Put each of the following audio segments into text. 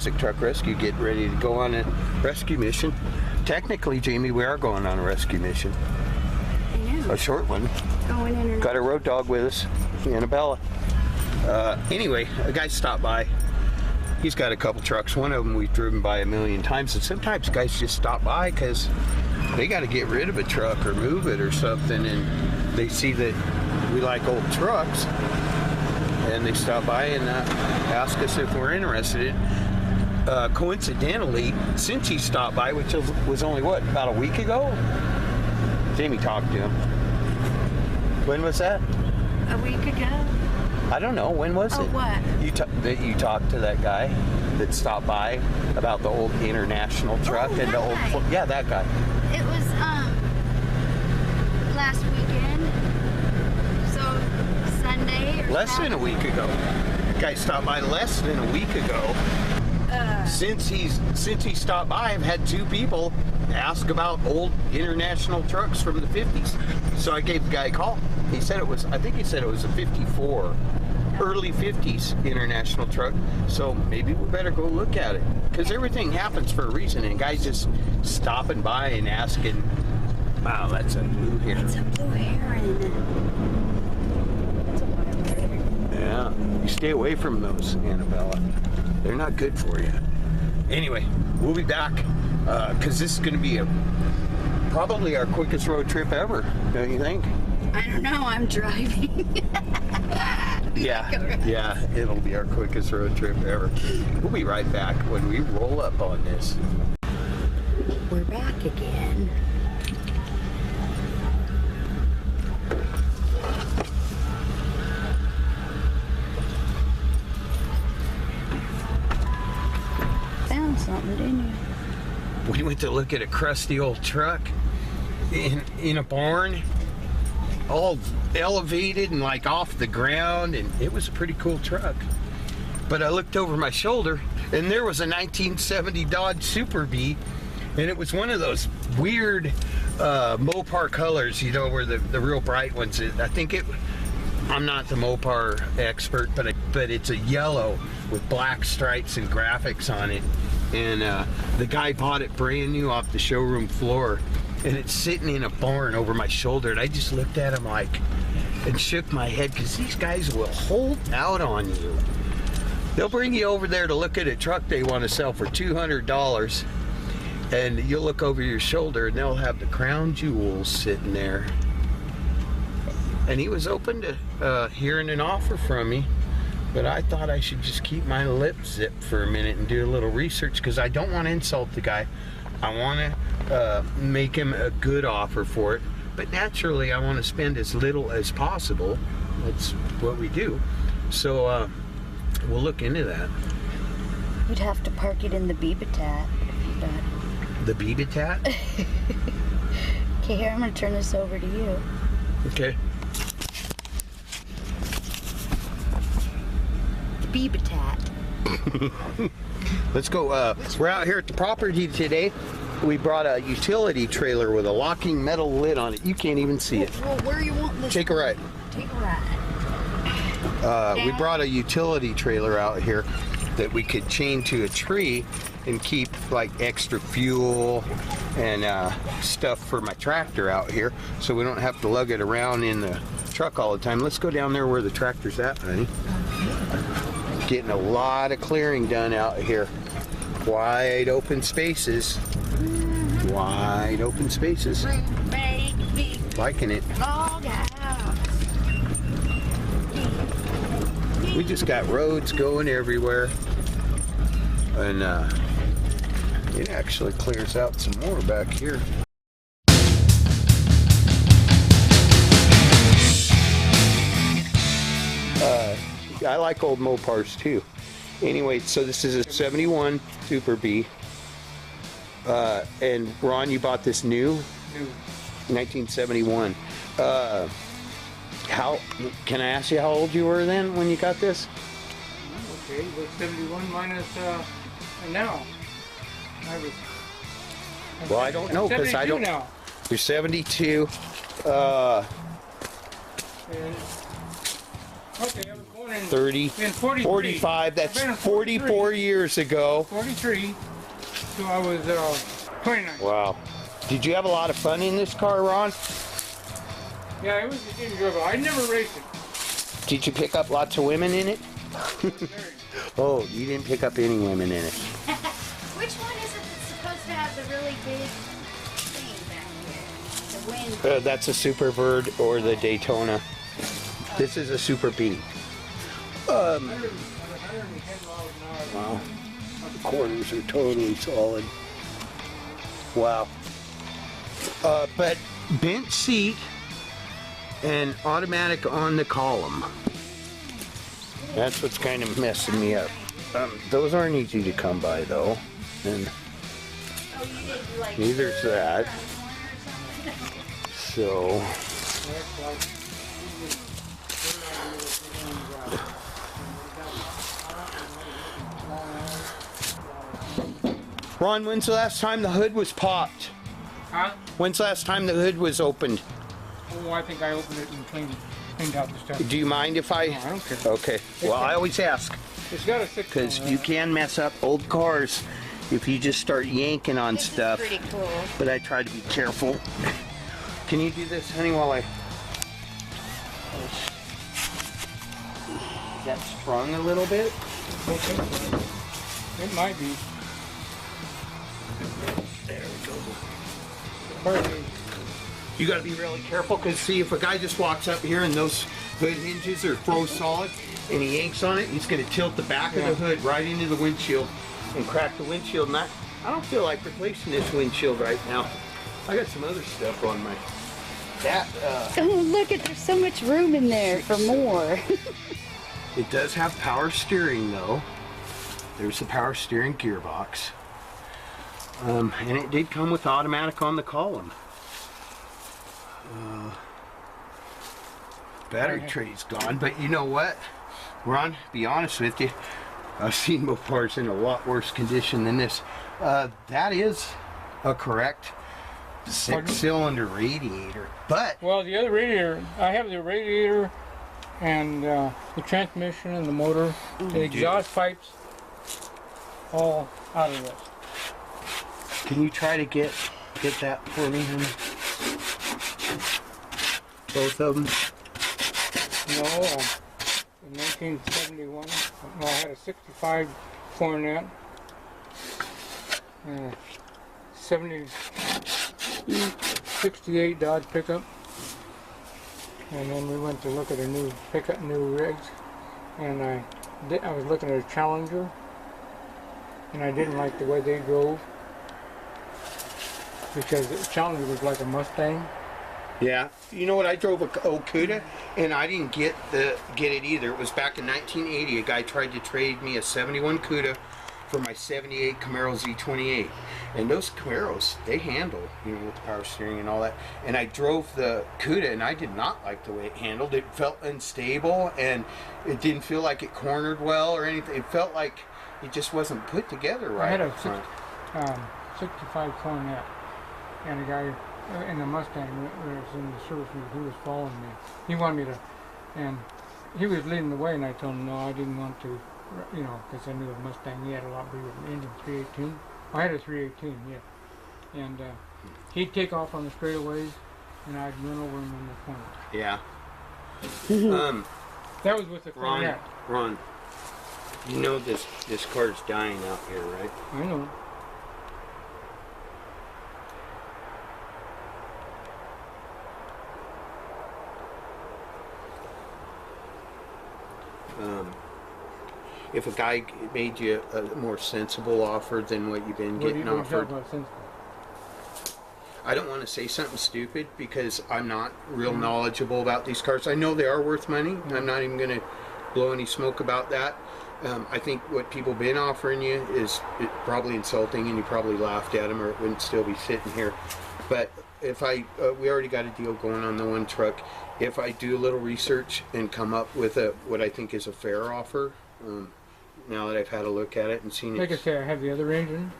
Classic Truck Rescue, get ready to go on a rescue mission. Technically, Jamie, we are going on a rescue mission. I know. A short one. Going in and Got a road dog with us, Annabella. Anyway, a guy stopped by. He's got a couple trucks. One of them we've driven by a million times, and sometimes guys just stop by because they got to get rid of a truck or move it or something, and they see that we like old trucks, and they stop by and ask us if we're interested. Coincidentally, since he stopped by, which was only what, about a week ago, Jamie talked to him. When was that? a week ago. I don't know. When was it? Oh, what? You talked to that guy that stopped by about the old International truck and the old guy. Yeah, that guy. It was last weekend. So Sunday or Less than a week ago. Guy stopped by less than a week ago. Since he stopped by, I've had two people ask about old International trucks from the 50s. So I gave the guy a call. He said I think he said it was a 54, early 50s International truck. So maybe we better go look at it. Because everything happens for a reason, and guys just stopping by and asking, wow, that's a blue heron. It's a blue heron. It's a wild heron. Yeah, you stay away from those, Annabella. They're not good for you. Anyway, we'll be back because this is going to be probably our quickest road trip ever, don't you think? I don't know. I'm driving. Yeah, it'll be our quickest road trip ever. We'll be right back when we roll up on this. We're back again. Found something, didn't you? We went to look at a crusty old truck in a barn, all elevated and like off the ground, and it was a pretty cool truck. But I looked over my shoulder and there was a 1970 Dodge Super Bee, and it was one of those weird Mopar colors, you know, where the real bright ones. I'm not the Mopar expert, but it's a yellow with black stripes and graphics on it. And the guy bought it brand new off the showroom floor, and it's sitting in a barn over my shoulder. And I just looked at him and shook my head, because these guys will hold out on you. They'll bring you over there to look at a truck they want to sell for $200, and you'll look over your shoulder and they'll have the crown jewels sitting there. And he was open to hearing an offer from me, but I thought I should just keep my lips zipped for a minute and do a little research, because I don't want to insult the guy. I want to make him a good offer for it, but naturally I want to spend as little as possible. That's what we do. So we'll look into that. You'd have to park it in the Beavitat if you got The Beavitat? Okay, here, I'm going to turn this over to you. Okay. Beavitat. Let's go. We're out here at the property today. We brought a utility trailer with a locking metal lid on it. You can't even see it. Well, where you want this? Take a ride. Take a ride. We brought a utility trailer out here that we could chain to a tree and keep like extra fuel and stuff for my tractor out here, so we don't have to lug it around in the truck all the time. Let's go down there where the tractor's at, honey. Getting a lot of clearing done out here. Wide open spaces. Wide open spaces. Liking it. We just got roads going everywhere. And it actually clears out some more back here. I like old Mopars too. Anyway, so this is a 71 Super Bee. And Ron, you bought this new? 1971. Can I ask you how old you were then when you got this? Okay, well, 71 minus now. Well, I don't know, because I don't. Now. You're 72. And, okay, I was born 30, in 43. 45. I've That's been in 44 years ago. 43. So I was 29. Wow. Did you have a lot of fun in this car, Ron? Yeah, it was enjoyable. I never raced it. Did you pick up lots of women in it? Oh, you didn't pick up any women in it. Which one is it that's supposed to have the really big thing back here? The wind. That's a Super Bird or the Daytona. This is a Super B. 110 miles an hour. Wow. The quarters are totally solid. Wow. But bent seat and automatic on the column. That's what's kind of messing me up. Those aren't easy to come by though. And Oh, you did like neither's that. So Ron, when's the last time the hood was popped? Huh? When's the last time the hood was opened? Oh, I think I opened it and cleaned out the stuff. Do you mind if I? No, I don't care. Okay. Well, I always ask It's got a 6 because you can mess up old cars if you just start yanking on This stuff. is pretty cool. But I try to be careful. Can you do this, honey, while I? Is that sprung a little bit? It might be. There we go. Hardly. You got to be really careful because see, if a guy just walks up here and those hood hinges are froze solid and he yanks on it, he's going to tilt the back of the hood right into the windshield and crack the windshield. And I don't feel like replacing this windshield right now. I got some other stuff on my. Oh, look at, there's so much room in there for more. It does have power steering though. There's the power steering gearbox. And it did come with automatic on the column. Battery tray's gone, but you know what? Ron, be honest with you, I've seen Mopars in a lot worse condition than this. That is a correct 6-cylinder radiator, but Well, the other radiator, I have the radiator and the transmission and the motor, the exhaust pipes, all out of this. can you try to get that for me, honey? Both of them? No, in 1971, I had a 65 Coronet, 68 Dodge pickup, and then we went to look at a new pickup, new rigs, and I was looking at a Challenger, and I didn't like the way they drove, because the Challenger was like a Mustang. Yeah. You know what? I drove a old Cuda, and I didn't get it either. It was back in 1980. A guy tried to trade me a 71 Cuda for my 78 Camaro Z28. And those Camaros, they handle, with the power steering and all that. And I drove the Cuda, and I did not like the way it handled. It felt unstable, and it didn't feel like it cornered well or anything. It felt like it just wasn't put together right. I had a up front. 65 Coronet, and a guy in the Mustang was in the service, he was following me. He wanted me to, and he was leading the way, and I told him no, I didn't want to, because I knew the Mustang, he had a lot bigger engine, 318. I had a 318, yeah. And he'd take off on the straightaways, and I'd run over him in the corner. Yeah. That was with the Coronet. Ron, you know this car's dying out here, right? I know. If a guy made you a more sensible offer than what you've been getting offered, I don't want to say something stupid because I'm not real knowledgeable about these cars. I know they are worth money. I'm not even going to blow any smoke about that. I think what people been offering you is probably insulting, and you probably laughed at them, or it wouldn't still be sitting here. But if we already got a deal going on the one truck. If I do a little research and come up with what I think is a fair offer, now that I've had a look at it and seen Like I it, say, I have the other engine,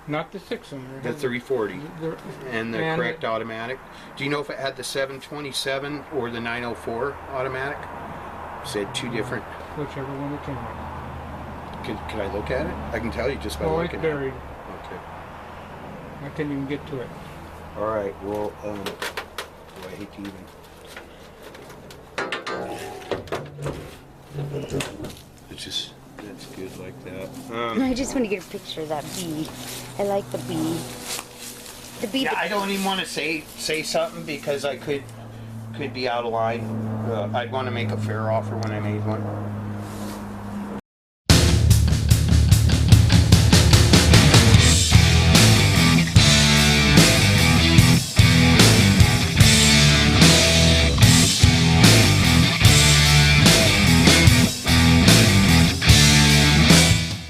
not the 6-cylinder. the 340 and the and correct automatic. Do you know if it had the 727 or the 904 automatic? said two different. whichever one it came with. Can I look at it? I can tell you just by Oh, it's looking. at it. buried. Okay. I couldn't even get to it. All right. Well, I hate to even. It's just that's good like that. I just want to get a picture of that bee. I like the bee. The bee. Yeah, I don't even want to say something because I could be out of line. I'd want to make a fair offer when I made one.